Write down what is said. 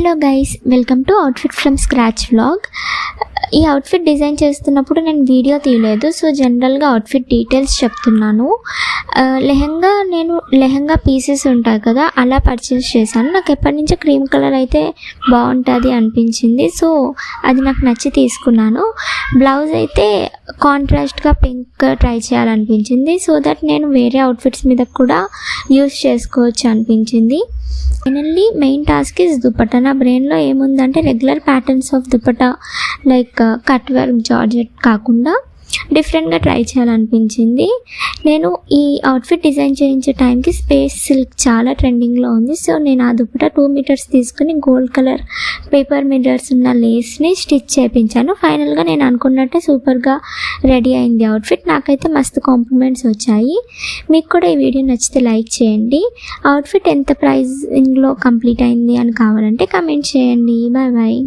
Hello guys, welcome to outfit from scratch vlog. ఈ outfit design చేస్తున్నప్పుడు నేను video తీయలేదు, సో జనరల్గా అవుట్ఫిట్ డీటెయిల్స్ చెప్తున్నాను. లెహంగా పీసెస్ ఉంటాయి కదా, అలా పర్చేస్ చేశాను. నాకు ఎప్పటి నుంచో క్రీమ్ కలర్ అయితే బాగుంటుంది అనిపించింది, సో అది నాకు నచ్చి తీసుకున్నాను. బ్లౌజ్ అయితే కాంట్రాస్ట్గా పింక్ ట్రై చేయాలనిపించింది, సో దట్ నేను వేరే అవుట్ఫిట్స్ మీద కూడా యూస్ చేసుకోవచ్చు అనిపించింది. Finally main task is dupatta. నా బ్రెయిన్లో ఏముందంటే regular patterns of dupatta like cut work georgette కాకుండా డిఫరెంట్గా ట్రై చేయాలనిపించింది. నేను ఈ అవుట్ఫిట్ డిజైన్ చేయించే టైంకి స్పేస్ సిల్క్ చాలా ట్రెండింగ్లో ఉంది, సో నేను ఆ దుపట్టా 2 మీటర్స్ తీసుకుని గోల్డ్ కలర్ పేపర్ మిర్రర్స్ ఉన్న లేస్ని స్టిచ్ చేయించాను. ఫైనల్గా నేను అనుకున్నట్టే సూపర్గా రెడీ అయింది అవుట్ఫిట్. నాకైతే మస్తు కాంప్లిమెంట్స్ వచ్చాయి. మీకు కూడా ఈ వీడియో నచ్చితే లైక్ చేయండి. అవుట్ఫిట్ ఎంత ప్రైజింగ్లో కంప్లీట్ అయింది అని కావాలంటే కమెంట్ చేయండి. Bye bye.